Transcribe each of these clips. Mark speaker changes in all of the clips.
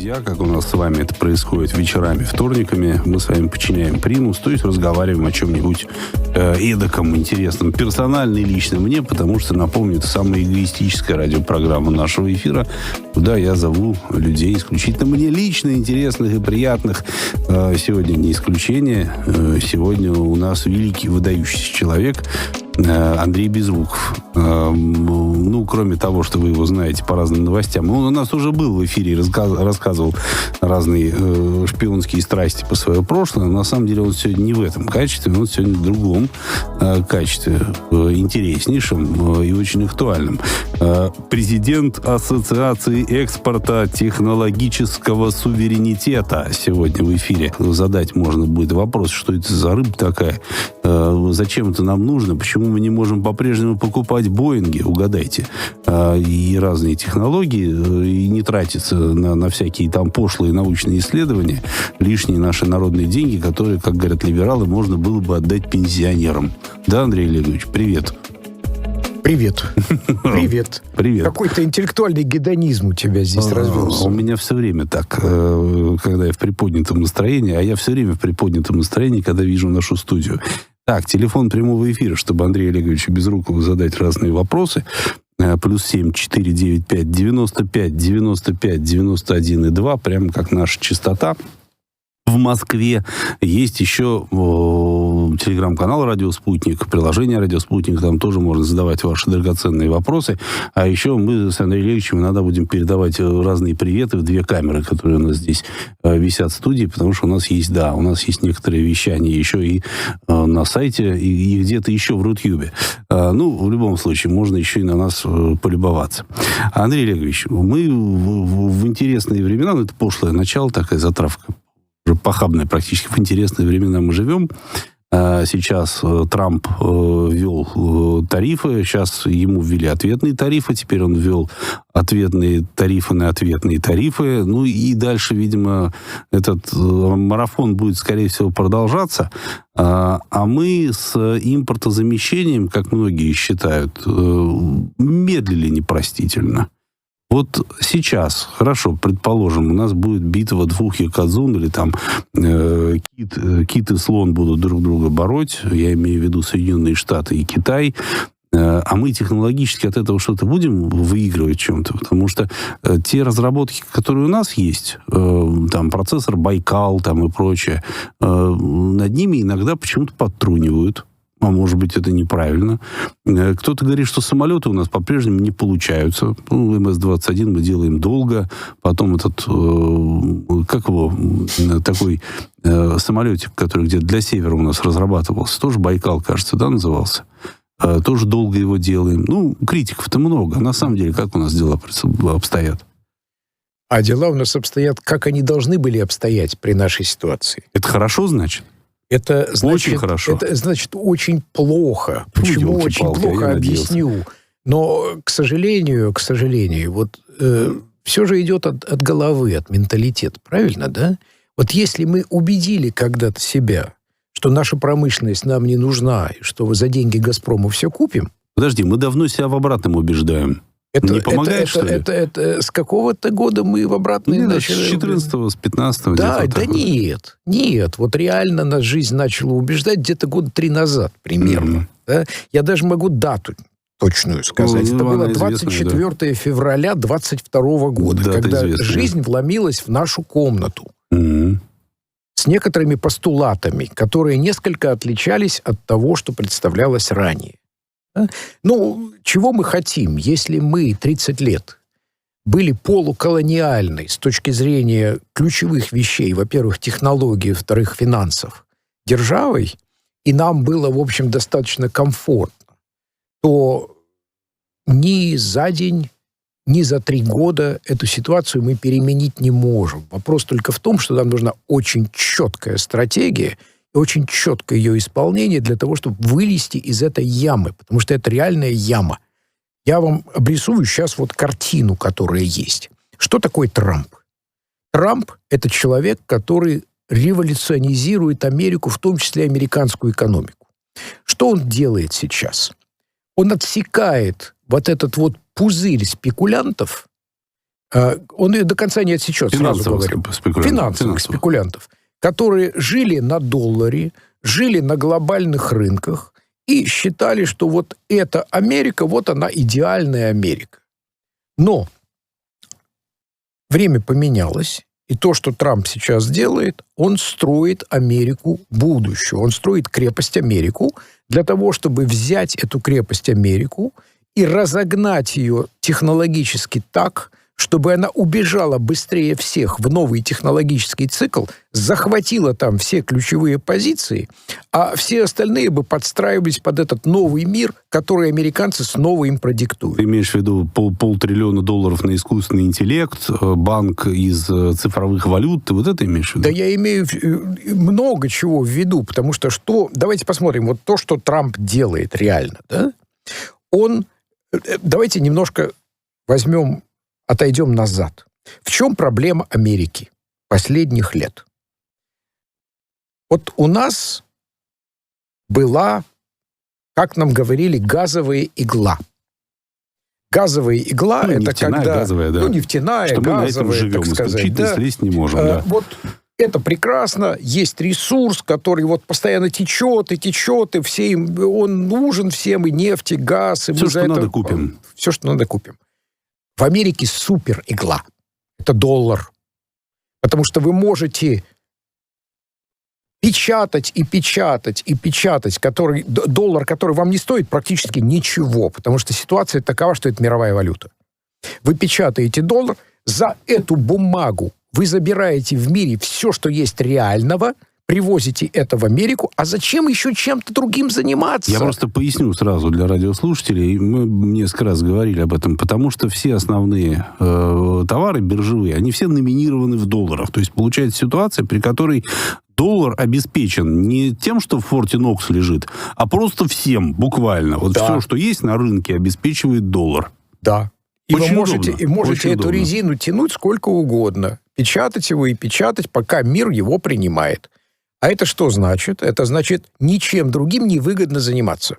Speaker 1: друзья, как у нас с вами это происходит вечерами, вторниками, мы с вами подчиняем примус, то есть разговариваем о чем-нибудь эдаком интересном, персонально и лично мне, потому что, напомню, это самая эгоистическая радиопрограмма нашего эфира, куда я зову людей исключительно мне лично интересных и приятных. Сегодня не исключение. Сегодня у нас великий, выдающийся человек Андрей Безруков. Ну, кроме того, что вы его знаете по разным новостям. Он у нас уже был в эфире и рассказывал разные шпионские страсти по свое прошлое. Но на самом деле он сегодня не в этом качестве, он сегодня в другом качестве, интереснейшем и очень актуальном. Президент Ассоциации экспорта технологического суверенитета сегодня в эфире. Задать можно будет вопрос, что это за рыба такая, зачем это нам нужно, почему мы не можем по-прежнему покупать Боинги, угадайте, и разные технологии, и не тратиться на всякие там пошлые научные исследования, лишние наши народные деньги, которые, как говорят либералы, можно было бы отдать пенсионерам. Да, Андрей Олегович, привет.
Speaker 2: Привет. Привет.
Speaker 1: Привет.
Speaker 2: Какой-то интеллектуальный гедонизм у тебя здесь развелся.
Speaker 1: У меня все время так, когда я в приподнятом настроении, а я все время в приподнятом настроении, когда вижу нашу студию. Так, телефон прямого эфира, чтобы Андрею Олеговичу Безрукову задать разные вопросы. +7 495 95 95 91 и 2, прямо как наша частота. В Москве есть еще телеграм-канал «Радио Спутник», приложение «Радио Спутник», там тоже можно задавать ваши драгоценные вопросы. А еще мы с Андреем Олеговичем иногда будем передавать разные приветы в две камеры, которые у нас здесь висят в студии, потому что у нас есть некоторые вещания еще и на сайте, и где-то еще в Рутюбе. Ну, в любом случае, можно еще и на нас полюбоваться. Андрей Олегович, мы в интересные времена, это пошлое начало, такая затравка, уже похабная практически, в интересные времена мы живем. Сейчас Трамп ввел тарифы, сейчас ему ввели ответные тарифы, теперь он ввел ответные тарифы на ответные тарифы. Ну и дальше, видимо, этот марафон будет, скорее всего, продолжаться. А мы с импортозамещением, как многие считают, медлили непростительно. Вот сейчас, хорошо, предположим, у нас будет битва двух якадзун, или там кит и слон будут друг друга бороть, я имею в виду Соединенные Штаты и Китай, а мы технологически от этого что-то будем выигрывать в чем-то, потому что те разработки, которые у нас есть, там процессор Байкал там, и прочее, над ними иногда почему-то подтрунивают. А может быть, это неправильно. Кто-то говорит, что самолеты у нас по-прежнему не получаются. Ну, МС-21 мы делаем долго. Потом этот, такой самолетик, который где-то для севера у нас разрабатывался, тоже Байкал, кажется, да, назывался. Тоже долго его делаем. Ну, критиков-то много. На самом деле, как у нас дела обстоят?
Speaker 2: А дела у нас обстоят, как они должны были обстоять при нашей ситуации.
Speaker 1: Это хорошо, значит?
Speaker 2: Это значит,
Speaker 1: очень хорошо.
Speaker 2: Это значит очень плохо. Почему очень плохо, объясню. Но, к сожалению, вот все же идет от головы, от менталитета. Правильно, да? Вот если мы убедили когда-то себя, что наша промышленность нам не нужна, и что за деньги «Газпрома» все купим... Подожди,
Speaker 1: мы давно себя в обратном убеждаем. Не помогает, что ли?
Speaker 2: Это с какого-то года мы в обратные начали...
Speaker 1: С 14-го, с 15-го.
Speaker 2: Да нет. Вот реально нас жизнь начала убеждать где-то года 3 назад примерно. Да? Я даже могу дату точную сказать. Это было 24 февраля 22 года, когда жизнь вломилась в нашу комнату. С некоторыми постулатами, которые несколько отличались от того, что представлялось ранее. Ну, чего мы хотим, если мы 30 лет были полуколониальной с точки зрения ключевых вещей, во-первых, технологий, во-вторых, финансов, державой, и нам было, в общем, достаточно комфортно, то ни за день, ни за 3 года эту ситуацию мы переменить не можем. Вопрос только в том, что нам нужна очень четкая стратегия, и очень четкое ее исполнение для того, чтобы вылезти из этой ямы, потому что это реальная яма. Я вам обрисую сейчас вот картину, которая есть. Что такое Трамп? Трамп – это человек, который революционизирует Америку, в том числе американскую экономику. Что он делает сейчас? Он отсекает вот этот вот пузырь спекулянтов, Он ее до конца не отсечет, сразу говорю. Финансовых спекулянтов, которые жили на долларе, жили на глобальных рынках и считали, что вот эта Америка, вот она идеальная Америка. Но время поменялось, и то, что Трамп сейчас делает, он строит Америку будущую. Он строит крепость Америку для того, чтобы взять эту крепость Америку и разогнать ее технологически так, чтобы она убежала быстрее всех в новый технологический цикл, захватила там все ключевые позиции, а все остальные бы подстраивались под этот новый мир, который американцы снова им продиктуют.
Speaker 1: Ты имеешь в виду $500 миллиона на искусственный интеллект, банк из цифровых валют, ты вот это имеешь в виду?
Speaker 2: Да я имею много чего в виду, потому что давайте посмотрим, вот то, что Трамп делает реально, да? Давайте немножко отойдем назад. В чем проблема Америки последних лет? Вот у нас была, как нам говорили, газовая игла. Газовая игла это когда...
Speaker 1: Газовая, да.
Speaker 2: Нефтяная,
Speaker 1: что
Speaker 2: газовая,
Speaker 1: мы на этом живем,
Speaker 2: так сказать.
Speaker 1: Да? Слезть не можем, да.
Speaker 2: Вот это прекрасно, есть ресурс, который вот постоянно течет, и он нужен всем, и нефть, и газ. И
Speaker 1: все, что надо, купим.
Speaker 2: Все, что надо, купим. В Америке супер игла. Это доллар. Потому что вы можете печатать, доллар, который вам не стоит практически ничего, потому что ситуация такова, что это мировая валюта. Вы печатаете доллар, за эту бумагу вы забираете в мире все, что есть реального, привозите это в Америку, а зачем еще чем-то другим заниматься?
Speaker 1: Я просто поясню сразу для радиослушателей, мы несколько раз говорили об этом, потому что все основные товары биржевые, они все номинированы в долларах. То есть получается ситуация, при которой доллар обеспечен не тем, что в форте Нокс лежит, а просто всем, буквально. Вот
Speaker 2: да.
Speaker 1: Все, что есть на рынке, обеспечивает доллар.
Speaker 2: Да. И
Speaker 1: очень
Speaker 2: вы можете эту резину тянуть сколько угодно. Печатать его и печатать, пока мир его принимает. А это что значит? Это значит, ничем другим не выгодно заниматься.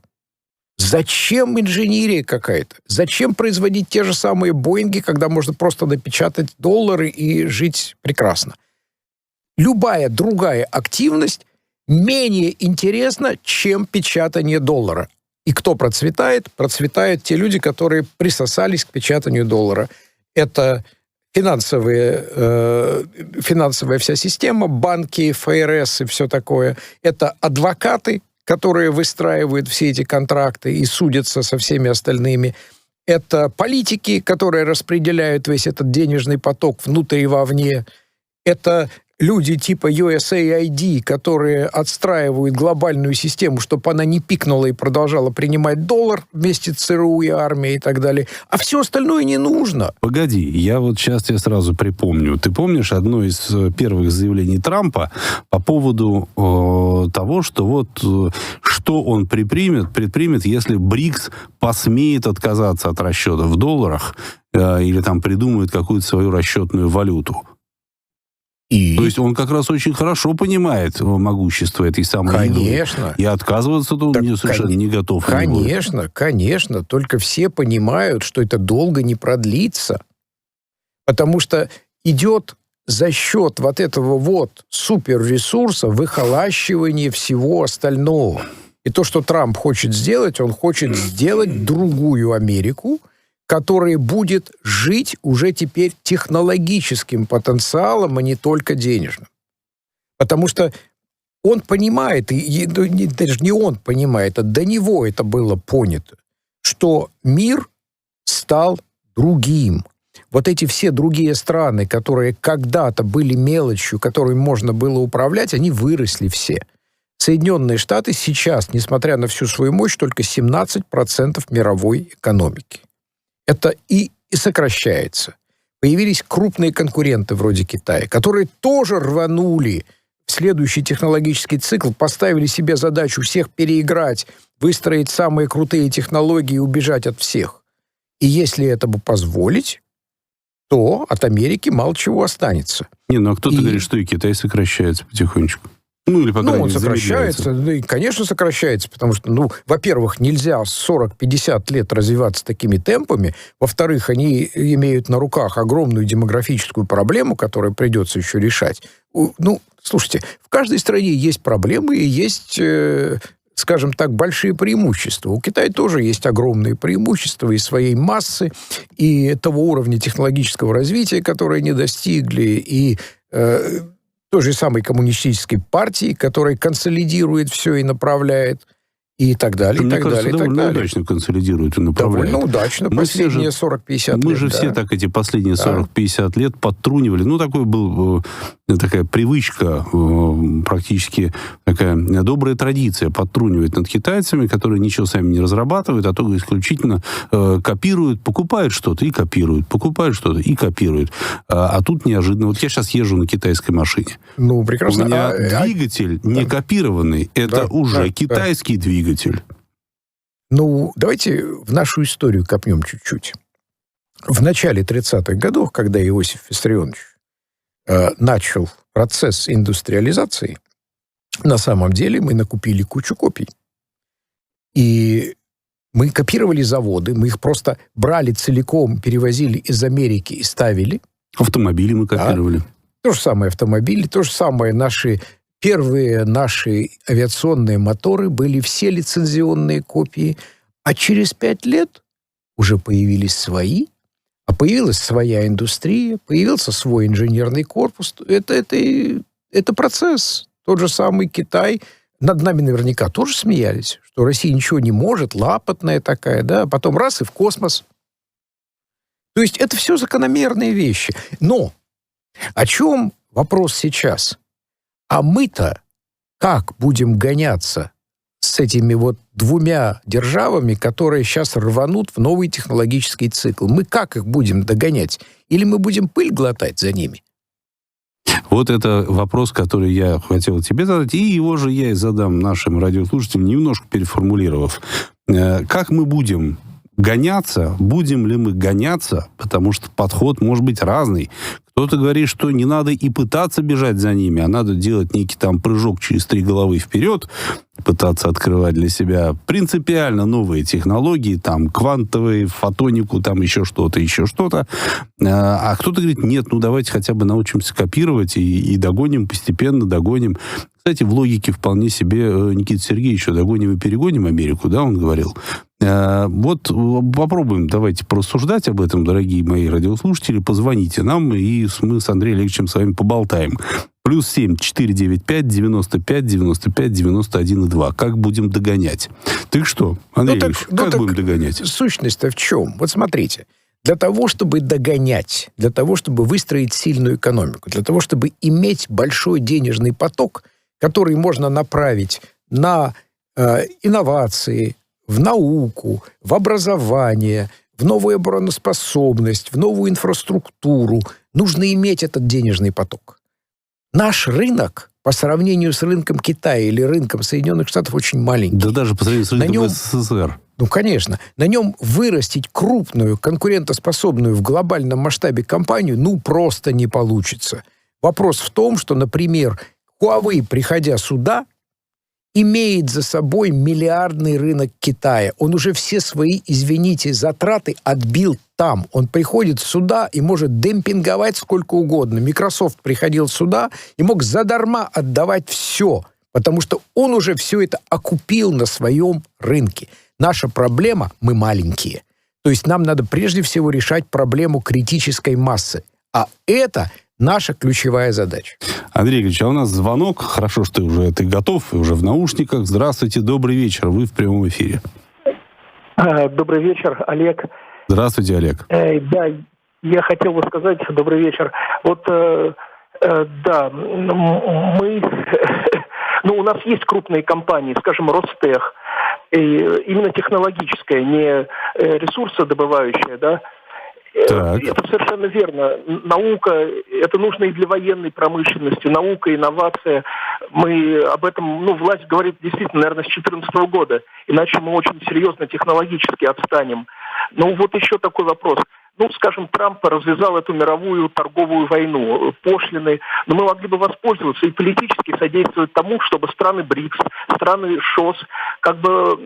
Speaker 2: Зачем инженерия какая-то? Зачем производить те же самые Боинги, когда можно просто напечатать доллары и жить прекрасно? Любая другая активность менее интересна, чем печатание доллара. И кто процветает? Процветают те люди, которые присосались к печатанию доллара. Это финансовая вся система, банки, ФРС и все такое. Это адвокаты, которые выстраивают все эти контракты и судятся со всеми остальными. Это политики, которые распределяют весь этот денежный поток внутрь и вовне. Это люди типа USAID, которые отстраивают глобальную систему, чтобы она не пикнула и продолжала принимать доллар вместе с ЦРУ и армией и так далее. А все остальное не нужно.
Speaker 1: Погоди, я вот сейчас тебе сразу припомню. Ты помнишь одно из первых заявлений Трампа по поводу того, что вот что он предпримет, если БРИКС посмеет отказаться от расчетов в долларах или там придумает какую-то свою расчетную валюту? То есть он как раз очень хорошо понимает могущество этой самой игры. И отказываться-то он совершенно не готов.
Speaker 2: Конечно. Только все понимают, что это долго не продлится. Потому что идет за счет вот этого вот суперресурса выхолащивание всего остального. И то, что Трамп хочет сделать, он хочет сделать другую Америку, которая будет жить уже теперь технологическим потенциалом, а не только денежным. Потому что он понимает, даже не он понимает, а до него это было понято, что мир стал другим. Вот эти все другие страны, которые когда-то были мелочью, которыми можно было управлять, они выросли все. Соединенные Штаты сейчас, несмотря на всю свою мощь, только 17% мировой экономики. Это и сокращается. Появились крупные конкуренты вроде Китая, которые тоже рванули в следующий технологический цикл, поставили себе задачу всех переиграть, выстроить самые крутые технологии и убежать от всех. И если это бы позволить, то от Америки мало чего останется.
Speaker 1: А кто-то говорит, что и Китай сокращается потихонечку. Ну, или, по крайней мере,
Speaker 2: он сокращается. И, конечно, сокращается, потому что, во-первых, нельзя 40-50 лет развиваться такими темпами. Во-вторых, они имеют на руках огромную демографическую проблему, которую придется еще решать. Слушайте, в каждой стране есть проблемы и есть, скажем так, большие преимущества. У Китая тоже есть огромные преимущества и своей массы, и того уровня технологического развития, которое они достигли, и той же самой коммунистической партии, которая консолидирует все и направляет, и так далее, и так далее.
Speaker 1: Довольно удачно консолидирует и направляет.
Speaker 2: Довольно удачно. Последние 40-50 лет.
Speaker 1: Мы же все так эти последние 40-50 лет подтрунивали. Такая привычка, практически такая добрая традиция подтрунивать над китайцами, которые ничего сами не разрабатывают, а только исключительно копируют, покупают что-то и копируют, покупают что-то и копируют. А тут неожиданно. Вот я сейчас езжу на китайской машине.
Speaker 2: Прекрасно.
Speaker 1: У меня двигатель не копированный. Это уже китайский двигатель.
Speaker 2: Давайте в нашу историю копнем чуть-чуть. В начале 30-х годов, когда Иосиф Виссарионович начал процесс индустриализации, на самом деле мы накупили кучу копий. И мы копировали заводы, мы их просто брали целиком, перевозили из Америки и ставили.
Speaker 1: Автомобили мы копировали.
Speaker 2: То же самое автомобили, то же самое первые наши авиационные моторы были все лицензионные копии, а через 5 лет уже появились свои, а появилась своя индустрия, появился свой инженерный корпус. Это процесс. Тот же самый Китай. Над нами наверняка тоже смеялись, что Россия ничего не может, лапотная такая, да, потом раз и в космос. То есть это все закономерные вещи. Но о чем вопрос сейчас? А мы-то как будем гоняться с этими двумя державами, которые сейчас рванут в новый технологический цикл? Мы как их будем догонять? Или мы будем пыль глотать за ними?
Speaker 1: Вот это вопрос, который я хотел тебе задать, и его же я и задам нашим радиослушателям, немножко переформулировав. Как мы будем гоняться? Будем ли мы гоняться? Потому что подход может быть разный. Кто-то говорит, что не надо и пытаться бежать за ними, а надо делать некий прыжок через 3 головы вперед, пытаться открывать для себя принципиально новые технологии, квантовые, фотонику, еще что-то. А кто-то говорит, нет, давайте хотя бы научимся копировать и догоним, постепенно догоним. Кстати, в логике вполне себе Никита Сергеевич, догоним и перегоним Америку, да, он говорил. Попробуем, давайте порассуждать об этом, дорогие мои радиослушатели. Позвоните нам, и мы с Андреем Олеговичем с вами поболтаем. +7 495 95 95 91 2. Как будем догонять? Так что, Андрей Олегович, как будем догонять?
Speaker 2: Сущность-то в чем? Вот смотрите. Для того, чтобы догонять, для того, чтобы выстроить сильную экономику, для того, чтобы иметь большой денежный поток, который можно направить на инновации, в науку, в образование, в новую обороноспособность, в новую инфраструктуру, нужно иметь этот денежный поток. Наш рынок по сравнению с рынком Китая или рынком Соединенных Штатов очень маленький.
Speaker 1: Да даже по сравнению с рынком СССР.
Speaker 2: Конечно. На нем вырастить крупную, конкурентоспособную в глобальном масштабе компанию просто не получится. Вопрос в том, что, например, Huawei, приходя сюда, имеет за собой миллиардный рынок Китая. Он уже все свои, затраты отбил там. Он приходит сюда и может демпинговать сколько угодно. Microsoft приходил сюда и мог задарма отдавать все, потому что он уже все это окупил на своем рынке. Наша проблема – мы маленькие. То есть нам надо прежде всего решать проблему критической массы. А это наша ключевая задача.
Speaker 1: Андрей Ильич, у нас звонок. Хорошо, что ты готов, и уже в наушниках. Здравствуйте, добрый вечер. Вы в прямом эфире.
Speaker 3: Добрый вечер, Олег.
Speaker 1: Здравствуйте, Олег.
Speaker 3: Да, я хотел бы сказать добрый вечер. У нас есть крупные компании, скажем, Ростех, именно технологическая, не ресурсодобывающая, да.
Speaker 1: Так.
Speaker 3: Это совершенно верно. Наука, это нужно и для военной промышленности. Наука, инновация. Мы об этом, власть говорит действительно, наверное, с 2014 года. Иначе мы очень серьезно технологически отстанем. Еще такой вопрос. Скажем, Трамп развязал эту мировую торговую войну. Пошлины но мы могли бы воспользоваться и политически содействовать тому, чтобы страны БРИКС, страны ШОС как бы,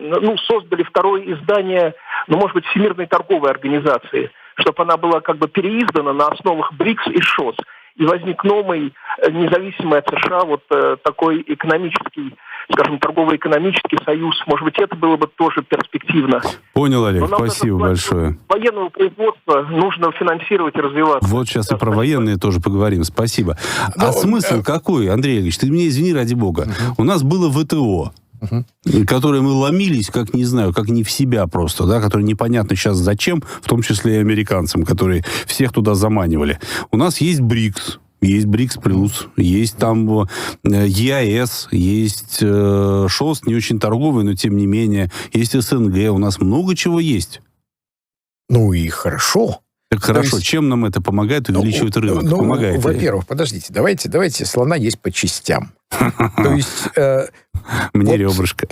Speaker 3: создали второе издание, может быть, Всемирной торговой организации, чтобы она была как бы переиздана на основах БРИКС и ШОС. И возник новый, независимый от США, такой экономический, скажем, торгово-экономический союз. Может быть, это было бы тоже перспективно.
Speaker 1: Понял, Олег, спасибо большое.
Speaker 3: Военного производства нужно финансировать и развиваться.
Speaker 1: Вот сейчас и про военные тоже поговорим. Спасибо. Смысл какой, Андрей Олегович? Ты меня извини, ради бога. У нас было ВТО, которые мы ломились, как не знаю, как не в себя просто, да, которые непонятно сейчас зачем, в том числе и американцам, которые всех туда заманивали. У нас есть БРИКС, есть БРИКС+, есть там ЕАЭС, есть ШОС, не очень торговый, но тем не менее, есть СНГ, у нас много чего есть.
Speaker 2: Ну и хорошо.
Speaker 1: Так хорошо, есть, чем нам это помогает, увеличивает рынок? Помогает
Speaker 2: во-первых, подождите, давайте слона есть по частям. То есть...
Speaker 1: Мне ребрышко.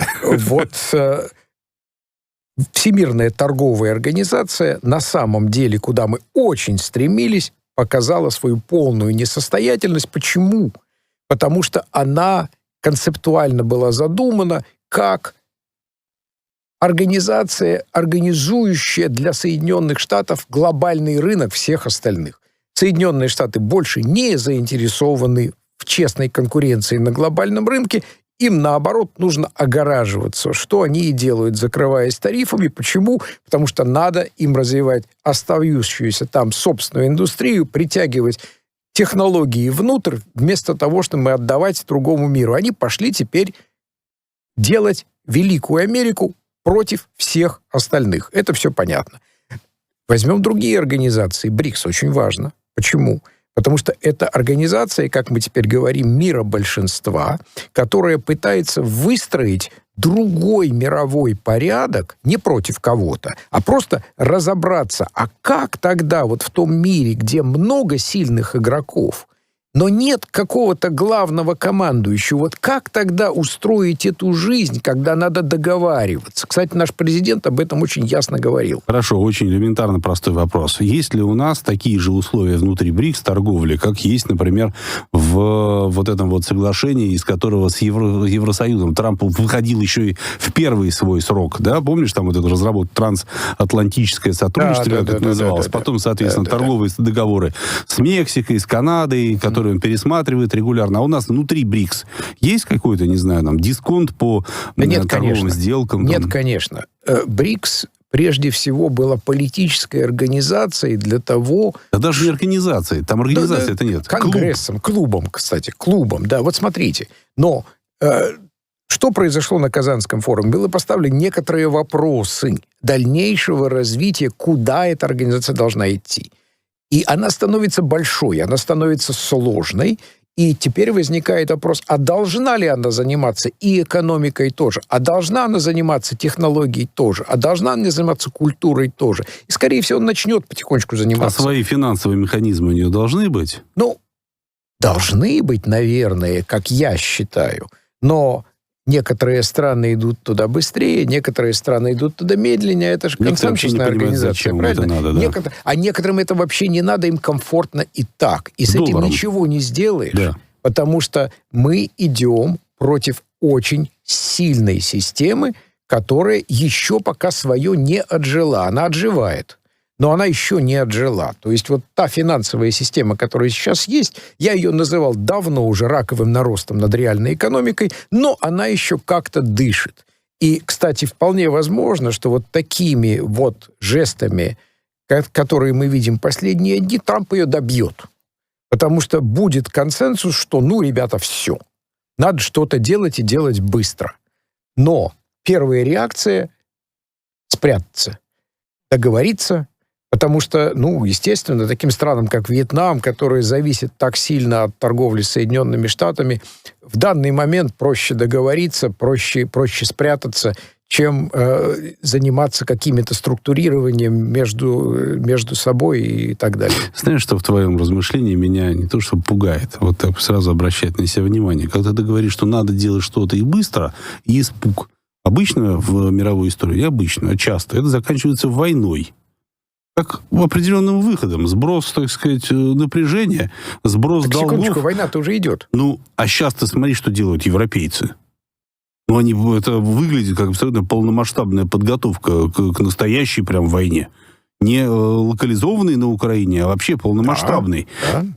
Speaker 2: Всемирная торговая организация на самом деле, куда мы очень стремились, показала свою полную несостоятельность. Почему? Потому что она концептуально была задумана как организация, организующая для Соединенных Штатов глобальный рынок всех остальных. Соединенные Штаты больше не заинтересованы в честной конкуренции на глобальном рынке. Им, наоборот, нужно огораживаться, что они и делают, закрываясь тарифами. Почему? Потому что надо им развивать остающуюся там собственную индустрию, притягивать технологии внутрь, вместо того, чтобы отдавать другому миру. Они пошли теперь делать Великую Америку против всех остальных. Это все понятно. Возьмем другие организации. БРИКС очень важно. Почему? Потому что это организация, как мы теперь говорим, мира большинства, которая пытается выстроить другой мировой порядок не против кого-то, а просто разобраться, а как тогда вот в том мире, где много сильных игроков, но нет какого-то главного командующего, вот как тогда устроить эту жизнь, когда надо договариваться? Кстати, наш президент об этом очень ясно говорил.
Speaker 1: Хорошо, очень элементарно простой вопрос. Есть ли у нас такие же условия внутри БРИКС торговли, как есть, например, в вот этом вот соглашении, из которого с Евросоюзом Трамп выходил еще и в первый свой срок, да? Помнишь, там вот это разработка трансатлантическое сотрудничество, как это называлось? Потом, соответственно, торговые договоры с Мексикой, с Канадой, которые он пересматривает регулярно. А у нас внутри БРИКС есть какой-то, не знаю, там, дисконт по торговым сделкам?
Speaker 2: Нет, конечно. БРИКС прежде всего была политической организацией для того...
Speaker 1: Да даже не организацией. Там организации это нет.
Speaker 2: Конгрессом, клубом, кстати. Клубом, да. Вот смотрите. Но что произошло на Казанском форуме? Было поставлены некоторые вопросы дальнейшего развития, куда эта организация должна идти. И она становится большой, она становится сложной, и теперь возникает вопрос, а должна ли она заниматься и экономикой тоже, а должна она заниматься технологией тоже, а должна она заниматься культурой тоже. И, скорее всего, он начнет потихонечку заниматься.
Speaker 1: А свои финансовые механизмы у нее должны быть?
Speaker 2: Ну, должны быть, наверное, как я считаю, но... Некоторые страны идут туда быстрее, некоторые страны идут туда медленнее. Это же консенсусная организация, правильно?
Speaker 1: Это надо, да.
Speaker 2: А некоторым это вообще не надо, им комфортно и так. И с этим ничего не сделаешь, потому что мы идем против очень сильной системы, которая еще пока свое не отжила. Она отживает, но она еще не отжила. То есть вот та финансовая система, которая сейчас есть, я ее называл давно уже раковым наростом над реальной экономикой, но она еще как-то дышит. И, кстати, вполне возможно, что вот такими вот жестами, которые мы видим последние дни, Трамп ее добьет. Потому что будет консенсус, что, ребята, все. Надо что-то делать и делать быстро. Но первая реакция — спрятаться, договориться. Потому что, естественно, таким странам, как Вьетнам, которые зависят так сильно от торговли с Соединенными Штатами, в данный момент проще договориться, проще спрятаться, чем заниматься какими-то структурированием между собой и так далее.
Speaker 1: Знаешь, что в твоем размышлении меня не то что пугает, вот так сразу обращает на себя внимание. Когда ты говоришь, что надо делать что-то и быстро, и испуг. Обычно в мировой истории, часто, это заканчивается войной. как определенным выходом. Сброс, так сказать, напряжения, сброс
Speaker 2: так,
Speaker 1: долгов.
Speaker 2: секундочку, война-то уже идет.
Speaker 1: Ну, а сейчас ты смотри, что делают европейцы. Ну, это выглядит как абсолютно полномасштабная подготовка к настоящей прям войне. Не локализованный на Украине, а вообще полномасштабный.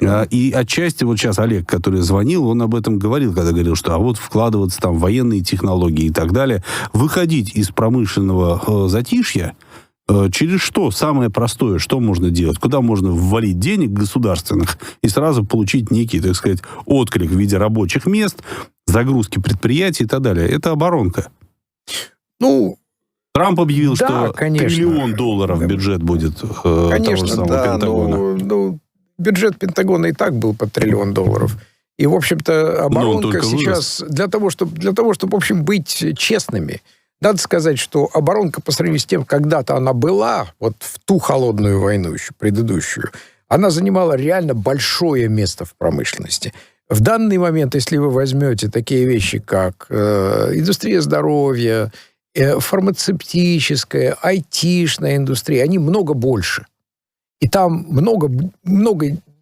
Speaker 1: Да. И отчасти вот сейчас Олег, который звонил, он об этом говорил, когда говорил, что вот вкладываться там в военные технологии и так далее, выходить из промышленного затишья, через что? Самое простое, что можно делать? Куда можно ввалить денег государственных и сразу получить некий, так сказать, отклик в виде рабочих мест, загрузки предприятий и так далее? Это оборонка.
Speaker 2: Ну,
Speaker 1: Трамп объявил,
Speaker 2: да,
Speaker 1: что
Speaker 2: конечно. $1
Speaker 1: триллион бюджет будет
Speaker 2: конечно,
Speaker 1: того же самого
Speaker 2: да,
Speaker 1: Пентагона.
Speaker 2: Бюджет Пентагона и так был под $1 триллион. И, в общем-то, оборонка сейчас для того, чтобы, в общем, быть честными, надо сказать, что оборонка по сравнению с тем, когда-то она была, вот в ту холодную войну еще предыдущую, она занимала реально большое место в промышленности. В данный момент, если вы возьмете такие вещи, как индустрия здоровья, фармацевтическая, айтишная индустрия, они много больше. И там много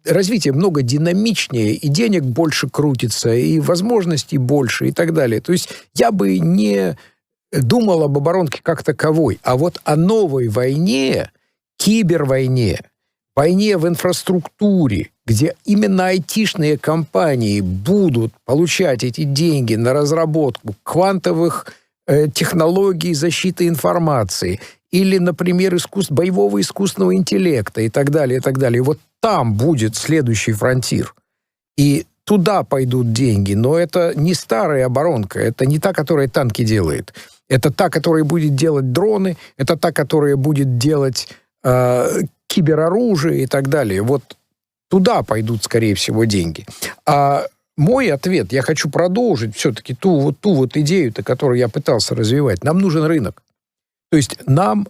Speaker 2: развитие много динамичнее, и денег больше крутится, и возможностей больше, и так далее. То есть я бы не думал об оборонке как таковой, а вот о новой войне, кибервойне, войне в инфраструктуре, где именно айтишные компании будут получать эти деньги на разработку квантовых технологий защиты информации или, например, боевого искусственного интеллекта и так далее, и так далее. И вот там будет следующий фронтир. И туда пойдут деньги. Но это не старая оборонка, это не та, которая танки делает. Это та, которая будет делать дроны, это та, которая будет делать кибероружие и так далее. Вот туда пойдут, скорее всего, деньги. А мой ответ, я хочу продолжить все-таки ту идею-то, которую я пытался развивать. Нам нужен рынок. То есть мы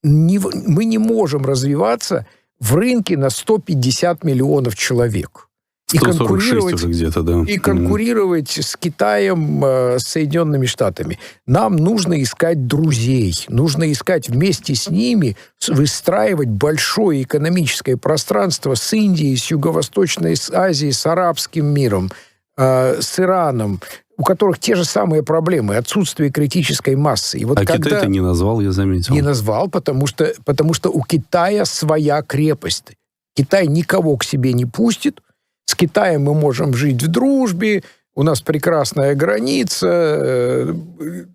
Speaker 2: не можем развиваться в рынке на 150 миллионов человек.
Speaker 1: 146 уже где-то, да.
Speaker 2: И конкурировать с Китаем, с Соединенными Штатами. Нам нужно искать друзей. Нужно искать вместе с ними, выстраивать большое экономическое пространство с Индией, с Юго-Восточной Азией, с арабским миром, с Ираном, у которых те же самые проблемы, отсутствие критической массы. И вот
Speaker 1: Китай ты не назвал, я заметил.
Speaker 2: Не назвал, потому что у Китая своя крепость. Китай никого к себе не пустит. С Китаем мы можем жить в дружбе, у нас прекрасная граница,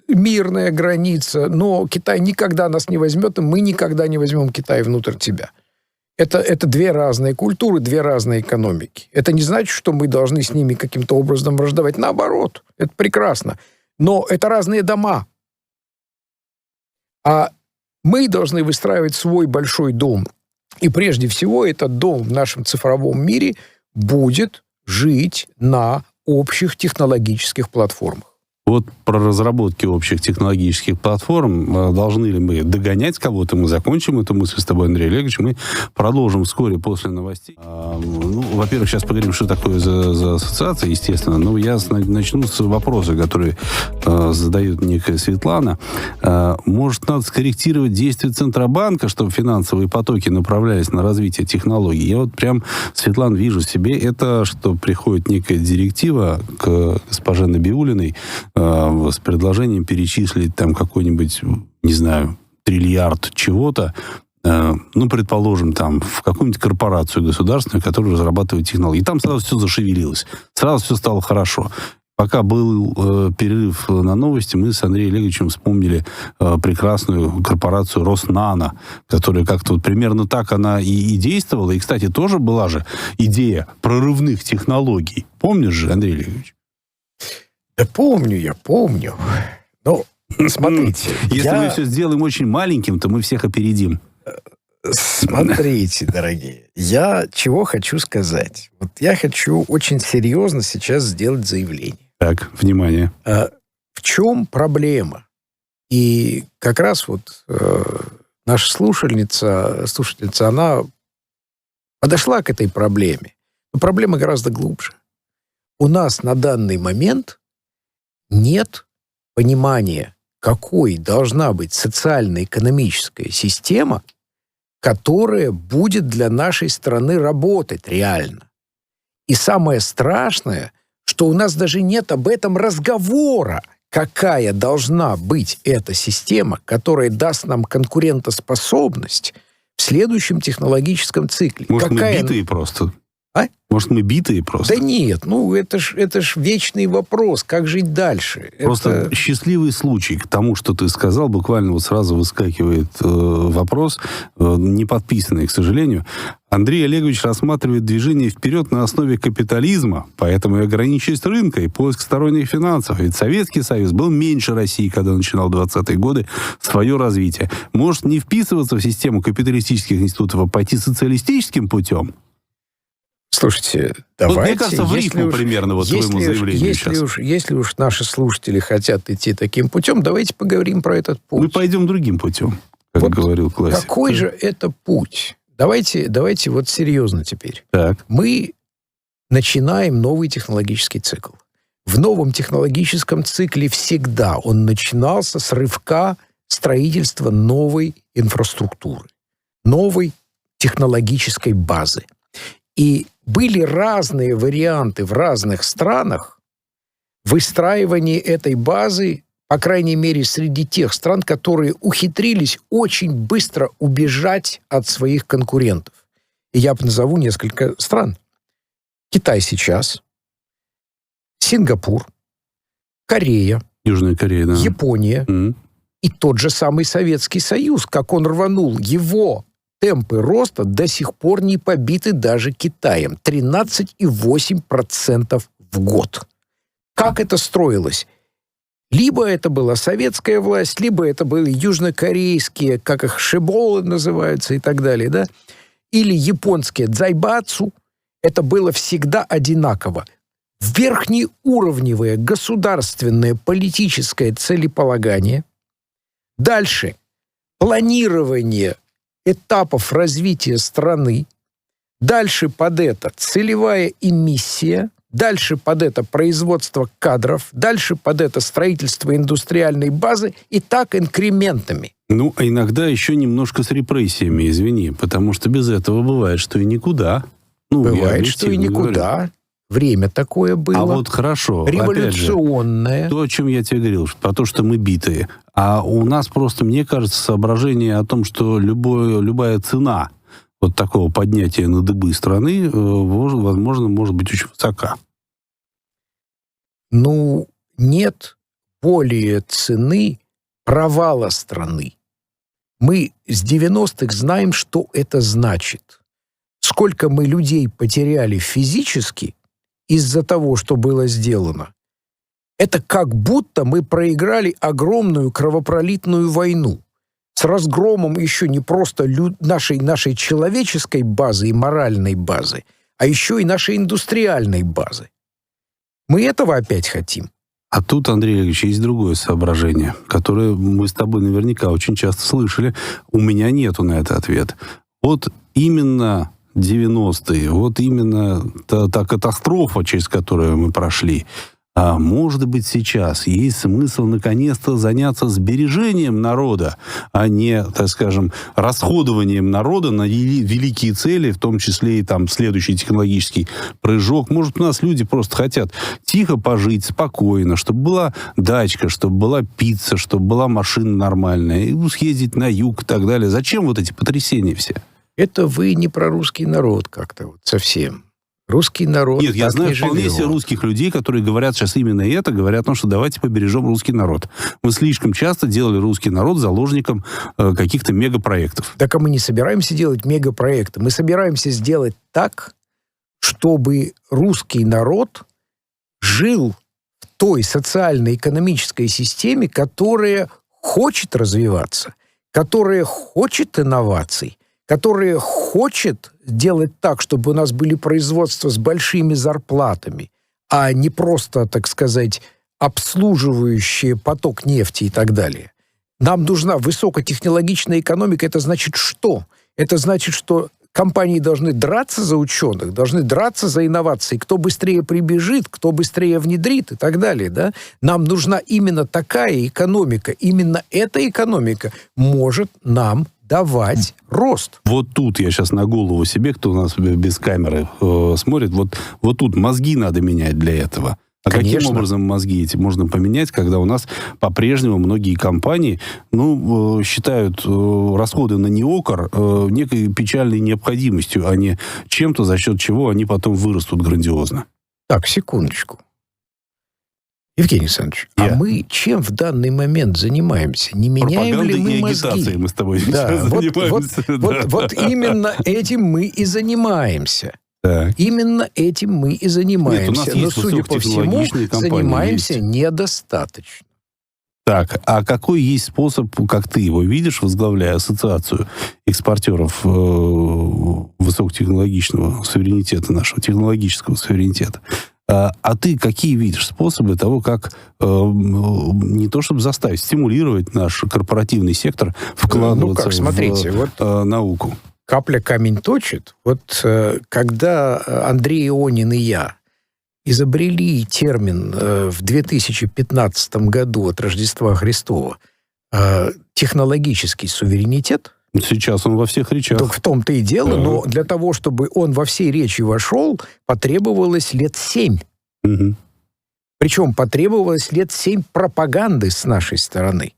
Speaker 2: мирная граница, но Китай никогда нас не возьмет, и мы никогда не возьмем Китай внутрь себя. Это две разные культуры, две разные экономики. Это не значит, что мы должны с ними каким-то образом враждовать. Наоборот, это прекрасно. Но это разные дома. А мы должны выстраивать свой большой дом. И прежде всего этот дом в нашем цифровом мире будет жить на общих технологических платформах.
Speaker 1: Вот про разработки общих технологических платформ, должны ли мы догонять кого-то, мы закончим эту мысль с тобой, Андрей Олегович, мы продолжим вскоре после новостей. Во-первых, сейчас поговорим, что такое за ассоциация, естественно, но я начну с вопроса, который задает некая Светлана. Может, надо скорректировать действия Центробанка, чтобы финансовые потоки направлялись на развитие технологий? Я вот прям, Светлана, вижу себе это, что приходит некая директива к госпоже Набиуллиной, с предложением перечислить там какой-нибудь, не знаю, триллиард чего-то, предположим, там, в какую-нибудь корпорацию государственную, которая разрабатывает технологии. И там сразу все зашевелилось. Сразу все стало хорошо. Пока был перерыв на новости, мы с Андреем Олеговичем вспомнили прекрасную корпорацию Роснано, которая как-то вот примерно так она и действовала. И, кстати, тоже была же идея прорывных технологий. Помнишь же, Андрей Олегович?
Speaker 2: Да помню. Но смотрите.
Speaker 1: Если мы все сделаем очень маленьким, то мы всех опередим.
Speaker 2: Смотрите, дорогие. Я чего хочу сказать. Вот я хочу очень серьезно сейчас сделать заявление.
Speaker 1: Так, внимание.
Speaker 2: В чем проблема? И как раз вот наша слушательница, она подошла к этой проблеме. Но проблема гораздо глубже. У нас на данный момент нет понимания, какой должна быть социально-экономическая система, которая будет для нашей страны работать реально. И самое страшное, что у нас даже нет об этом разговора, какая должна быть эта система, которая даст нам конкурентоспособность в следующем технологическом цикле.
Speaker 1: Может, мы битые просто?
Speaker 2: А?
Speaker 1: Может, мы битые просто?
Speaker 2: Да нет, это ж вечный вопрос, как жить дальше.
Speaker 1: Просто счастливый случай к тому, что ты сказал, буквально вот сразу выскакивает вопрос, не подписанный, к сожалению. Андрей Олегович рассматривает движение вперед на основе капитализма, поэтому и ограниченность рынка, и поиск сторонних финансов. Ведь Советский Союз был меньше России, когда начинал 20-е годы свое развитие. Может не вписываться в систему капиталистических институтов, а пойти социалистическим путем?
Speaker 2: Слушайте, давайте...
Speaker 1: Мне кажется, в рифму примерно вот твоему заявлению сейчас.
Speaker 2: Если уж наши слушатели хотят идти таким путем, давайте поговорим про этот путь.
Speaker 1: Мы пойдем другим путем, как говорил классик.
Speaker 2: Какой же это путь? Давайте вот серьезно теперь.
Speaker 1: Так.
Speaker 2: Мы начинаем новый технологический цикл. В новом технологическом цикле всегда он начинался с рывка строительства новой инфраструктуры, новой технологической базы. И были разные варианты в разных странах выстраивания этой базы, по крайней мере, среди тех стран, которые ухитрились очень быстро убежать от своих конкурентов. И я назову несколько стран. Китай сейчас, Сингапур, Корея,
Speaker 1: Южная Корея, да.
Speaker 2: Япония и тот же самый Советский Союз, как он рванул, его темпы роста до сих пор не побиты даже Китаем. 13,8% в год. Как это строилось? Либо это была советская власть, либо это были южнокорейские, как их шиболы называются и так далее, да? Или японские дзайбацу. Это было всегда одинаково. Верхнеуровневое государственное политическое целеполагание. Дальше планирование этапов развития страны. Дальше под это целевая эмиссия. Дальше под это производство кадров. Дальше под это строительство индустриальной базы. И так инкрементами.
Speaker 1: Ну, а иногда еще немножко с репрессиями, извини. Потому что без этого бывает, что и никуда. Ну,
Speaker 2: бывает, что и никуда. Говорю. Время такое было.
Speaker 1: А вот хорошо.
Speaker 2: Революционное.
Speaker 1: Опять же, то, о чем я тебе говорил, про то, что мы битые. А у нас просто, мне кажется, соображение о том, что любая цена вот такого поднятия на дыбы страны, возможно, может быть очень высока.
Speaker 2: Ну, нет более цены провала страны. Мы с 90-х знаем, что это значит. Сколько мы людей потеряли физически из-за того, что было сделано. Это как будто мы проиграли огромную кровопролитную войну с разгромом еще не просто нашей человеческой базы и моральной базы, а еще и нашей индустриальной базы. Мы этого опять хотим.
Speaker 1: А тут, Андрей Олегович, есть другое соображение, которое мы с тобой наверняка очень часто слышали. У меня нету на это ответа. Вот именно 90-е, вот именно та катастрофа, через которую мы прошли, а может быть, сейчас есть смысл наконец-то заняться сбережением народа, а не, так скажем, расходованием народа на великие цели, в том числе и там следующий технологический прыжок. Может, у нас люди просто хотят тихо пожить, спокойно, чтобы была дачка, чтобы была пицца, чтобы была машина нормальная, и съездить на юг и так далее. Зачем вот эти потрясения все?
Speaker 2: Это вы не про русский народ как-то вот совсем. Русский народ.
Speaker 1: Нет, я знаю вполне себе русских людей, которые говорят сейчас именно это, говорят о том, что давайте побережем русский народ. Мы слишком часто делали русский народ заложником каких-то мегапроектов.
Speaker 2: Так а мы не собираемся делать мегапроекты. Мы собираемся сделать так, чтобы русский народ жил в той социально-экономической системе, которая хочет развиваться, которая хочет инноваций, которая хочет делать так, чтобы у нас были производства с большими зарплатами, а не просто, так сказать, обслуживающие поток нефти и так далее. Нам нужна высокотехнологичная экономика. Это значит что? Это значит, что компании должны драться за ученых, должны драться за инновации. Кто быстрее прибежит, кто быстрее внедрит и так далее. Да? Нам нужна именно такая экономика. Именно эта экономика может нам давать рост.
Speaker 1: Вот тут я сейчас на голову себе, кто у нас без камеры смотрит, вот тут мозги надо менять для этого. А
Speaker 2: Конечно.
Speaker 1: каким образом мозги эти можно поменять, когда у нас по-прежнему многие компании считают расходы на неокр некой печальной необходимостью, а не чем-то, за счет чего они потом вырастут грандиозно?
Speaker 2: Так, секундочку. Евгений Александрович, а мы чем в данный момент занимаемся? Не меняем ли мы мозги?
Speaker 1: Пропагандой и агитацией мы с тобой
Speaker 2: занимаемся. Вот именно этим мы и занимаемся.
Speaker 1: Так.
Speaker 2: Именно этим мы и занимаемся.
Speaker 1: Нет, у нас
Speaker 2: но,
Speaker 1: есть
Speaker 2: судя по всему, занимаемся
Speaker 1: есть.
Speaker 2: недостаточно.
Speaker 1: Так, а какой есть способ, как ты его видишь, возглавляя ассоциацию экспортеров высокотехнологичного суверенитета нашего, технологического суверенитета? А ты какие видишь способы того, как не то чтобы заставить, стимулировать наш корпоративный сектор вкладываться в науку?
Speaker 2: Капля камень точит. Вот когда Андрей Ионин и я изобрели термин в 2015 году от Рождества Христова технологический суверенитет.
Speaker 1: Сейчас он во всех речах.
Speaker 2: Так в том-то и дело, но для того, чтобы он во все речи вошел, потребовалось лет 7.
Speaker 1: Угу.
Speaker 2: Причем потребовалось лет 7 пропаганды с нашей стороны.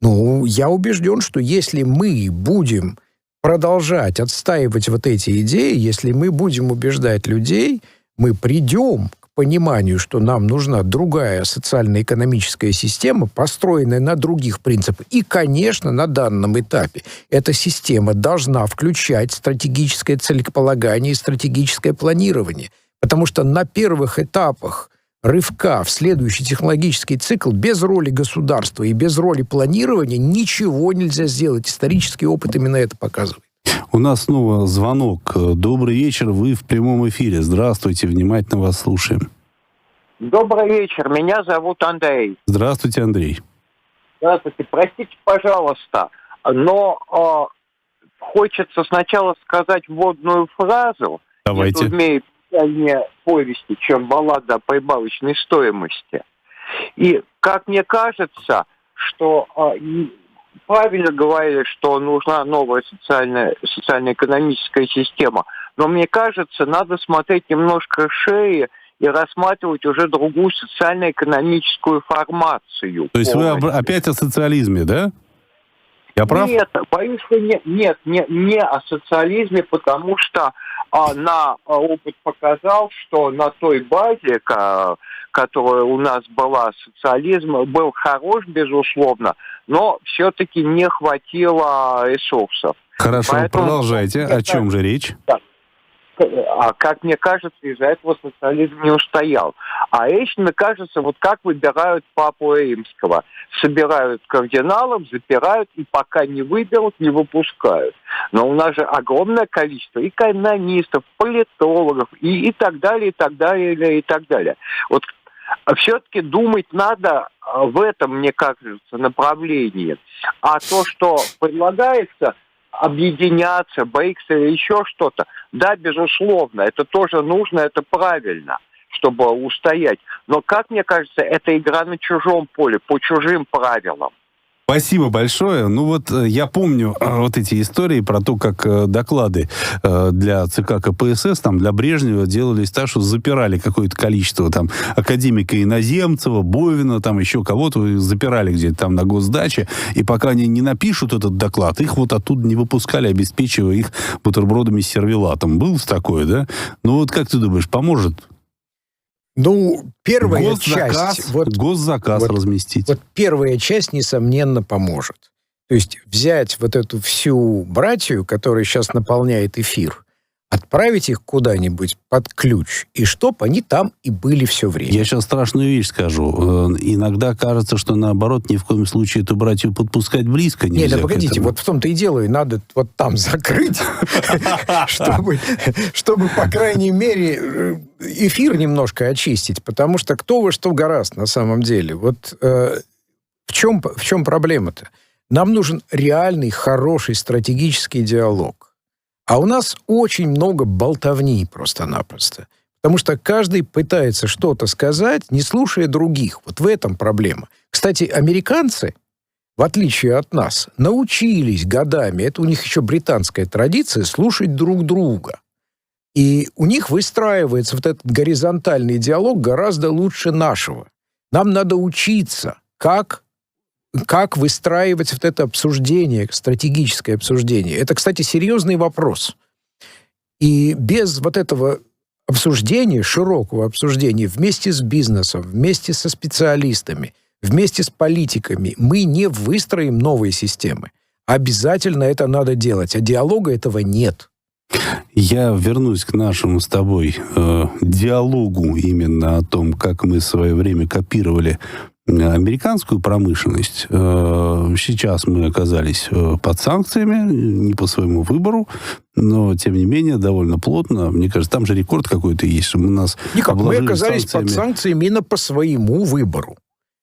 Speaker 2: Ну, я убежден, что если мы будем продолжать отстаивать вот эти идеи, если мы будем убеждать людей, мы придем к пониманию, что нам нужна другая социально-экономическая система, построенная на других принципах. И, конечно, на данном этапе эта система должна включать стратегическое целеполагание и стратегическое планирование. Потому что на первых этапах рывка в следующий технологический цикл без роли государства и без роли планирования ничего нельзя сделать. Исторический опыт именно это показывает.
Speaker 1: У нас снова звонок. Добрый вечер, вы в прямом эфире. Здравствуйте, внимательно вас слушаем.
Speaker 4: Добрый вечер, меня зовут Андрей.
Speaker 1: Здравствуйте, Андрей.
Speaker 4: Здравствуйте, простите, пожалуйста, но хочется сначала сказать вводную фразу.
Speaker 1: Давайте.
Speaker 4: Это имеет печальнее повести, чем баллада о прибавочной стоимости. И, как мне кажется, что правильно говорили, что нужна новая социально-экономическая система, но мне кажется, надо смотреть немножко шире и рассматривать уже другую социально-экономическую формацию.
Speaker 1: То есть вы опять о социализме, да? Я прав?
Speaker 4: Нет, боюсь, что не о социализме, потому что опыт показал, что на той базе, которая у нас была, социализм был хорош, безусловно, но все-таки не хватило ресурсов.
Speaker 1: Хорошо, поэтому продолжайте. О чем же речь?
Speaker 4: Да. А как мне кажется, из-за этого социализм не устоял. А речь, мне кажется, вот как выбирают Папу Римского. Собирают кардиналов, запирают, и пока не выберут, не выпускают. Но у нас же огромное количество экономистов, политологов и так далее, и так далее, и так далее. Вот все-таки думать надо в этом, мне кажется, направлении. А то, что предлагается объединяться, БРИКС или еще что-то, да, безусловно, это тоже нужно, это правильно, чтобы устоять. Но, как мне кажется, это игра на чужом поле, по чужим правилам.
Speaker 1: Спасибо большое. Ну вот я помню вот эти истории про то, как доклады для ЦК КПСС, там, для Брежнева делались так, что запирали какое-то количество там академика Иноземцева, Бовина, там еще кого-то запирали где-то там на госдаче, и пока они не напишут этот доклад, их вот оттуда не выпускали, обеспечивая их бутербродами с сервелатом. Было такое, да? Ну вот как ты думаешь, поможет?
Speaker 2: Ну, первая часть...
Speaker 1: Госзаказ разместить.
Speaker 2: Вот первая часть, несомненно, поможет. То есть взять вот эту всю братью, которая сейчас наполняет эфир, отправить их куда-нибудь под ключ, и чтоб они там и были все время.
Speaker 1: Я сейчас страшную вещь скажу. Иногда кажется, что наоборот, ни в коем случае эту братью подпускать близко нельзя.
Speaker 2: Нет, да погодите, вот в том-то и дело, и надо вот там закрыть, чтобы, по крайней мере, эфир немножко очистить, потому что кто во что гораст на самом деле. Вот в чем проблема-то? Нам нужен реальный, хороший стратегический диалог. А у нас очень много болтовни просто-напросто. Потому что каждый пытается что-то сказать, не слушая других. Вот в этом проблема. Кстати, американцы, в отличие от нас, научились годами, это у них еще британская традиция, слушать друг друга. И у них выстраивается вот этот горизонтальный диалог гораздо лучше нашего. Нам надо учиться, как выстраивать вот это обсуждение, стратегическое обсуждение. Это, кстати, серьезный вопрос. И без вот этого обсуждения, широкого обсуждения вместе с бизнесом, вместе со специалистами, вместе с политиками мы не выстроим новые системы. Обязательно это надо делать, а диалога этого нет.
Speaker 1: Я вернусь к нашему с тобой диалогу именно о том, как мы в свое время копировали американскую промышленность. Сейчас мы оказались под санкциями, не по своему выбору, но, тем не менее, довольно плотно. Мне кажется, там же рекорд какой-то есть, что мы нас
Speaker 2: никак,
Speaker 1: обложили
Speaker 2: мы оказались под санкциями именно по своему выбору.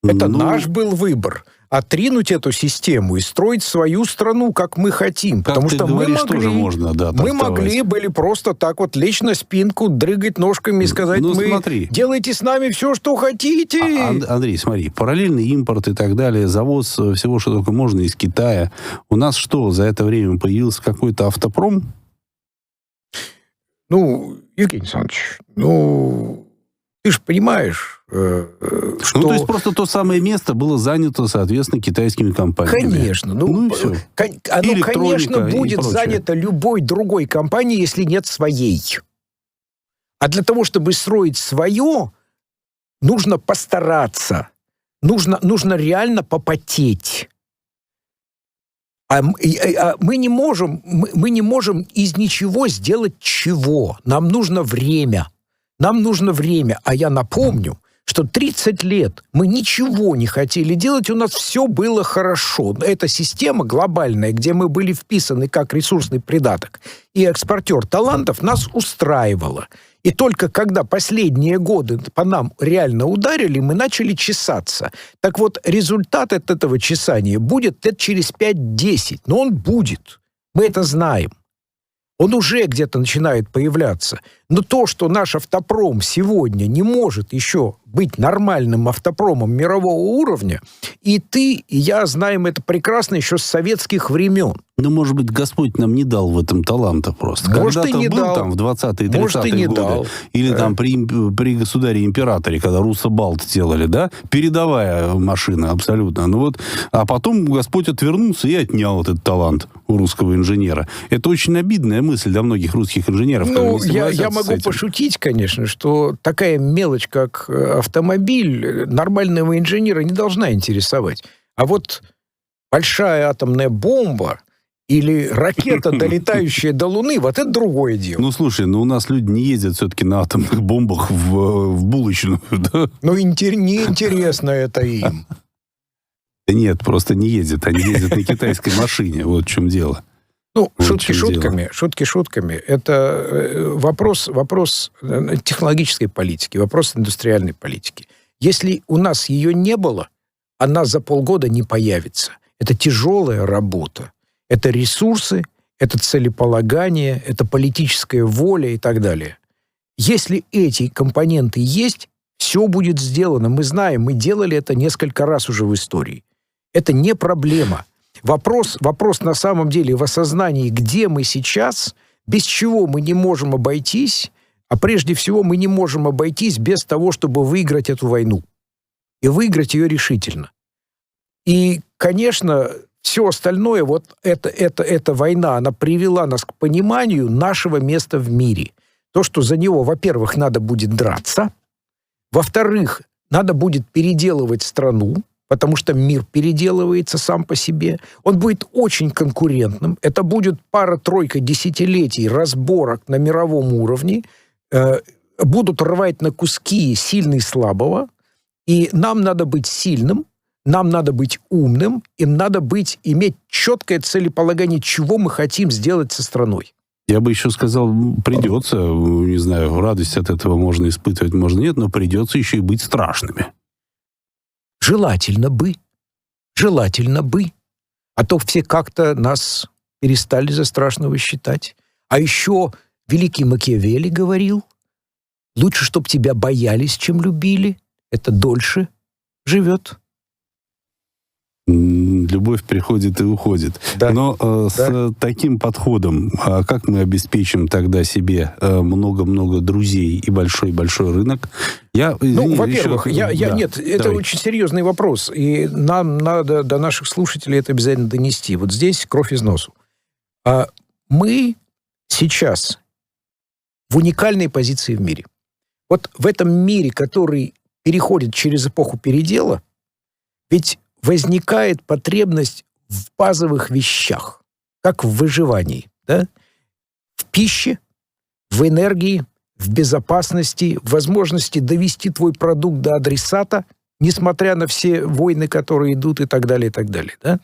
Speaker 2: Это наш был выбор. Отринуть эту систему и строить свою страну, как мы хотим.
Speaker 1: Как
Speaker 2: потому
Speaker 1: ты
Speaker 2: что
Speaker 1: говоришь, тоже можно, да,
Speaker 2: мы могли были просто так вот лечь на спинку, дрыгать ножками и сказать,
Speaker 1: смотри,
Speaker 2: делайте с нами все, что хотите.
Speaker 1: Андрей, смотри, параллельный импорт и так далее, завоз всего, что только можно из Китая. У нас что, за это время появился какой-то автопром?
Speaker 2: Евгений Александрович, ты же понимаешь, что...
Speaker 1: то есть просто то самое место было занято, соответственно, китайскими компаниями.
Speaker 2: Конечно.
Speaker 1: И все.
Speaker 2: Оно, конечно, будет занято любой другой компанией, если нет своей. А для того, чтобы строить свое, нужно постараться. Нужно реально попотеть. Мы не можем из ничего сделать чего. Нам нужно время. А я напомню, что 30 лет мы ничего не хотели делать, у нас все было хорошо. Эта система глобальная, где мы были вписаны как ресурсный придаток и экспортер талантов, нас устраивала. И только когда последние годы по нам реально ударили, мы начали чесаться. Так вот, результат от этого чесания будет лет через 5-10, но он будет. Мы это знаем. Он уже где-то начинает появляться. Но то, что наш автопром сегодня не может еще быть нормальным автопромом мирового уровня, и ты, и я знаем это прекрасно еще с советских времен.
Speaker 1: Может быть, Господь нам не дал в этом таланта просто.
Speaker 2: Может,
Speaker 1: когда-то
Speaker 2: и не
Speaker 1: был
Speaker 2: дал.
Speaker 1: Там в 20-е, 30-е годы.
Speaker 2: Дал.
Speaker 1: Или там при государе-императоре, когда Руссо-Балт делали, да? Передовая машина абсолютно. А потом Господь отвернулся и отнял этот талант у русского инженера. Это очень обидная мысль для многих русских инженеров.
Speaker 2: Я могу пошутить, конечно, что такая мелочь, как автомобиль, нормального инженера не должна интересовать. А вот большая атомная бомба или ракета, долетающая до Луны, вот это другое дело.
Speaker 1: Слушай, у нас люди не ездят все-таки на атомных бомбах в булочную, да?
Speaker 2: Неинтересно это им.
Speaker 1: Да нет, просто не ездят. Они ездят на китайской машине. Вот в чем дело.
Speaker 2: Шутки шутками. Это вопрос технологической политики, вопрос индустриальной политики. Если у нас ее не было, она за полгода не появится. Это тяжелая работа. Это ресурсы, это целеполагание, это политическая воля и так далее. Если эти компоненты есть, все будет сделано. Мы знаем, мы делали это несколько раз уже в истории. Это не проблема. Вопрос на самом деле в осознании, где мы сейчас, без чего мы не можем обойтись, а прежде всего мы не можем обойтись без того, чтобы выиграть эту войну. И выиграть ее решительно. И, конечно, все остальное, эта война, она привела нас к пониманию нашего места в мире. То, что за него, во-первых, надо будет драться, во-вторых, надо будет переделывать страну, потому что мир переделывается сам по себе. Он будет очень конкурентным. Это будет пара-тройка десятилетий разборок на мировом уровне. Будут рвать на куски сильный слабого. И нам надо быть сильным, нам надо быть умным, им надо иметь четкое целеполагание, чего мы хотим сделать со страной.
Speaker 1: Я бы еще сказал, придется, не знаю, радость от этого можно испытывать, можно нет, но придется еще и быть страшными.
Speaker 2: Желательно бы. А то все как-то нас перестали за страшного считать. А еще великий Макиавелли говорил, лучше, чтобы тебя боялись, чем любили. Это дольше живет.
Speaker 1: Любовь приходит и уходит.
Speaker 2: Да.
Speaker 1: Но с таким подходом, как мы обеспечим тогда себе много-много друзей и большой-большой рынок?
Speaker 2: Во-первых, нет, это очень серьезный вопрос, и нам надо до наших слушателей это обязательно донести. Вот здесь кровь из носу. Мы сейчас в уникальной позиции в мире. Вот в этом мире, который переходит через эпоху передела, ведь возникает потребность в базовых вещах, как в выживании, да? В пище, в энергии, в безопасности, в возможности довести твой продукт до адресата, несмотря на все войны, которые идут и так далее, и так далее. Да?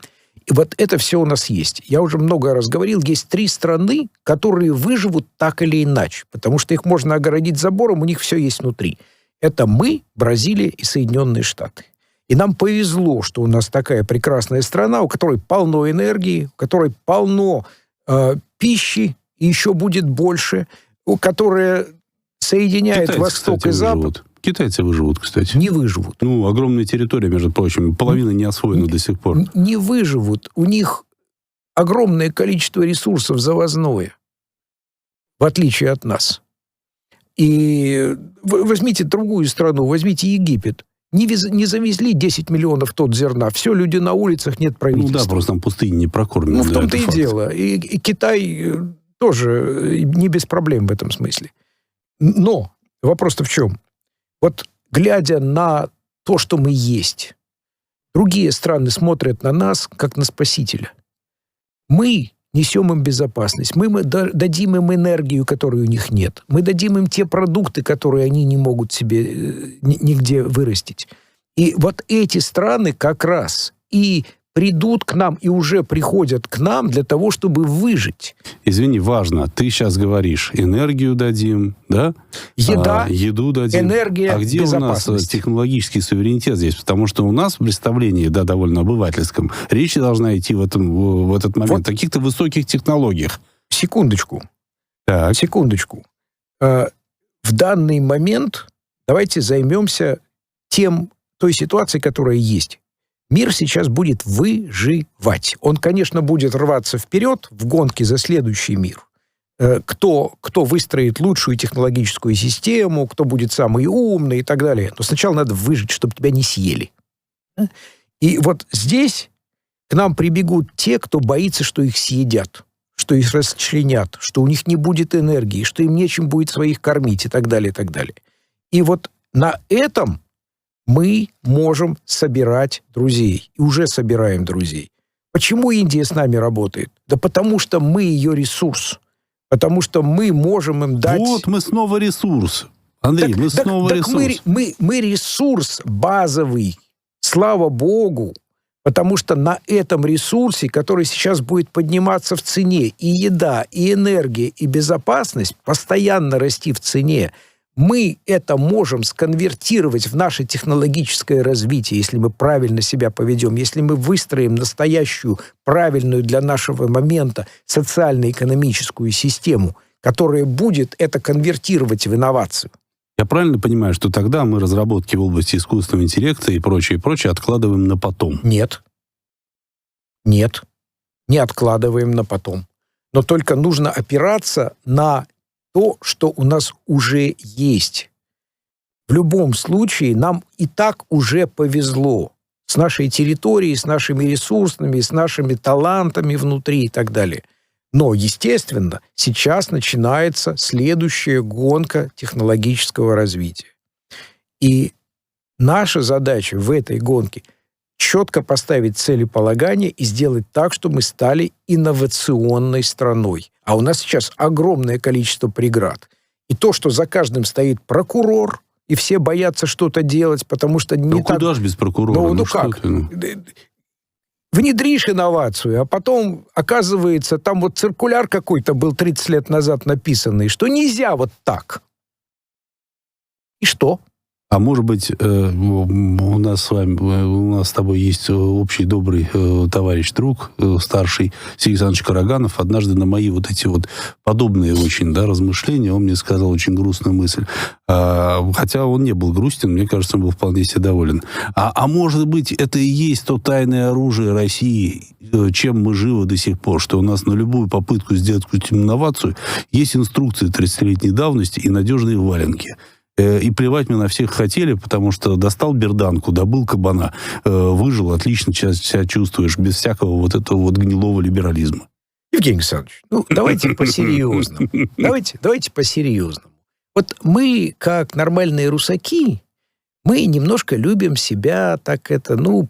Speaker 2: И вот это все у нас есть. Я уже много раз говорил, есть 3 страны, которые выживут так или иначе, потому что их можно огородить забором, у них все есть внутри. Это мы, Бразилия и Соединенные Штаты. И нам повезло, что у нас такая прекрасная страна, у которой полно энергии, у которой полно пищи, и еще будет больше, которая соединяет
Speaker 1: Китайцы,
Speaker 2: Восток
Speaker 1: кстати,
Speaker 2: и Запад.
Speaker 1: выживут. Китайцы выживут, кстати.
Speaker 2: Не выживут.
Speaker 1: Огромная территория, между прочим, половина не освоена до сих пор.
Speaker 2: Не выживут. У них огромное количество ресурсов завозное, в отличие от нас. И возьмите другую страну, возьмите Египет. Не завезли 10 миллионов тонн зерна. Все, люди на улицах, нет правительства.
Speaker 1: Просто там пустыни не прокормлены.
Speaker 2: В том-то и дело. И Китай тоже не без проблем в этом смысле. Но вопрос-то в чем? Вот глядя на то, что мы есть, другие страны смотрят на нас, как на спасителя. Мы несем им безопасность. Мы дадим им энергию, которой у них нет. Мы дадим им те продукты, которые они не могут себе нигде вырастить. И вот эти страны как раз и придут к нам, и уже приходят к нам для того, чтобы выжить.
Speaker 1: Извини, важно, ты сейчас говоришь, энергию дадим, да? Еду дадим.
Speaker 2: Энергия,
Speaker 1: а где у нас технологический суверенитет здесь? Потому что у нас в представлении, довольно обывательском, речь должна идти в этот момент о каких-то высоких технологиях.
Speaker 2: Секундочку.
Speaker 1: Так.
Speaker 2: Секундочку. В данный момент давайте займемся той ситуацией, которая есть. Мир сейчас будет выживать. Он, конечно, будет рваться вперед в гонке за следующий мир. Кто выстроит лучшую технологическую систему, кто будет самый умный и так далее. Но сначала надо выжить, чтобы тебя не съели. И вот здесь к нам прибегут те, кто боится, что их съедят, что их расчленят, что у них не будет энергии, что им нечем будет своих кормить и так далее, и так далее. И вот на этом мы можем собирать друзей. И уже собираем друзей. Почему Индия с нами работает? Да потому что мы ее ресурс. Потому что мы можем им дать...
Speaker 1: Вот мы снова ресурс. Андрей, мы снова ресурс.
Speaker 2: Мы ресурс базовый. Слава Богу. Потому что на этом ресурсе, который сейчас будет подниматься в цене, и еда, и энергия, и безопасность постоянно расти в цене, мы это можем сконвертировать в наше технологическое развитие, если мы правильно себя поведем, если мы выстроим настоящую, правильную для нашего момента социально-экономическую систему, которая будет это конвертировать в инновацию.
Speaker 1: Я правильно понимаю, что тогда мы разработки в области искусственного интеллекта и прочее откладываем на потом?
Speaker 2: Нет. Нет. Не откладываем на потом. Но только нужно опираться на то, что у нас уже есть. В любом случае, нам и так уже повезло с нашей территорией, с нашими ресурсами, с нашими талантами внутри и так далее. Но, естественно, сейчас начинается следующая гонка технологического развития. И наша задача в этой гонке – четко поставить целеполагание и сделать так, чтобы мы стали инновационной страной. А у нас сейчас огромное количество преград. И то, что за каждым стоит прокурор, и все боятся что-то делать, потому что не так...
Speaker 1: куда ж без прокурора?
Speaker 2: Ну как? Внедришь инновацию, а потом, оказывается, там вот циркуляр какой-то был 30 лет назад написанный, что нельзя вот так. И что?
Speaker 1: А может быть, у нас с тобой есть общий добрый товарищ, друг, старший Сергей Александрович Караганов. Однажды на мои вот эти вот подобные очень размышления он мне сказал очень грустную мысль. Хотя он не был грустен, мне кажется, он был вполне себе доволен. А может быть, это и есть то тайное оружие России, чем мы живы до сих пор, что у нас на любую попытку сделать какую-то инновацию есть инструкции 30-летней давности и надежные валенки. И плевать мы на всех хотели, потому что достал берданку, добыл кабана, выжил, отлично себя чувствуешь, без всякого вот этого вот гнилого либерализма.
Speaker 2: Евгений Александрович, давайте по-серьезному. Давайте по-серьезному. Вот мы, как нормальные русаки, мы немножко любим себя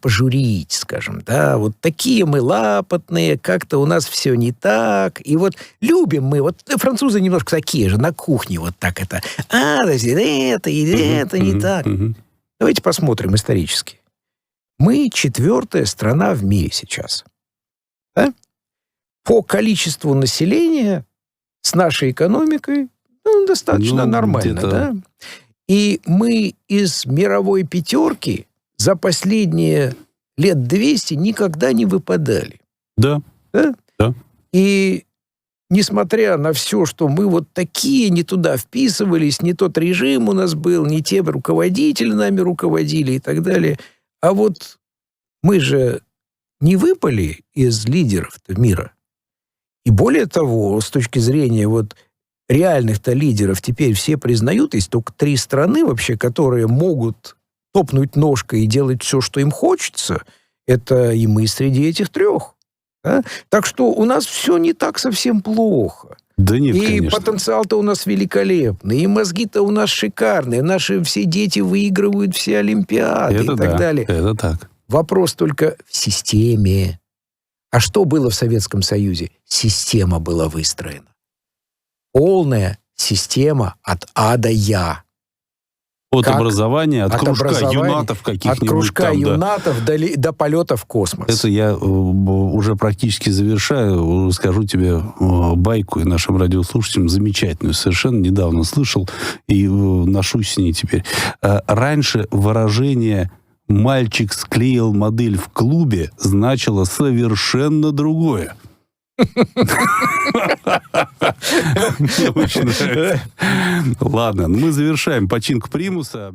Speaker 2: пожурить, скажем, да, вот такие мы лапотные, как-то у нас все не так, и вот любим мы, вот французы немножко такие же, на кухне вот так это не так. Давайте посмотрим исторически. Мы 4-я страна в мире сейчас. Да? По количеству населения с нашей экономикой достаточно нормально, да? И мы из мировой 5 за последние лет 200 никогда не выпадали.
Speaker 1: Да.
Speaker 2: И несмотря на все, что мы вот такие не туда вписывались, не тот режим у нас был, не те руководители нами руководили и так далее, а вот мы же не выпали из лидеров мира. И более того, с точки зрения реальных-то лидеров теперь все признают, есть только 3 страны вообще, которые могут топнуть ножкой и делать все, что им хочется. Это и мы среди этих 3. Да? Так что у нас все не так совсем плохо.
Speaker 1: Да нет,
Speaker 2: и
Speaker 1: конечно.
Speaker 2: Потенциал-то у нас великолепный, и мозги-то у нас шикарные, наши все дети выигрывают все олимпиады
Speaker 1: Это
Speaker 2: и так далее.
Speaker 1: Это так.
Speaker 2: Вопрос только в системе. А что было в Советском Союзе? Система была выстроена. Полная система от А до Я.
Speaker 1: От образования, от кружка юнатов каких-нибудь.
Speaker 2: От кружка юнатов до полета в космос.
Speaker 1: Это я уже практически завершаю. Скажу тебе байку и нашим радиослушателям замечательную. Совершенно недавно слышал и ношусь с ней теперь. Раньше выражение «мальчик склеил модель в клубе» значило совершенно другое. Мне очень нравится. Ладно, мы завершаем починку примуса.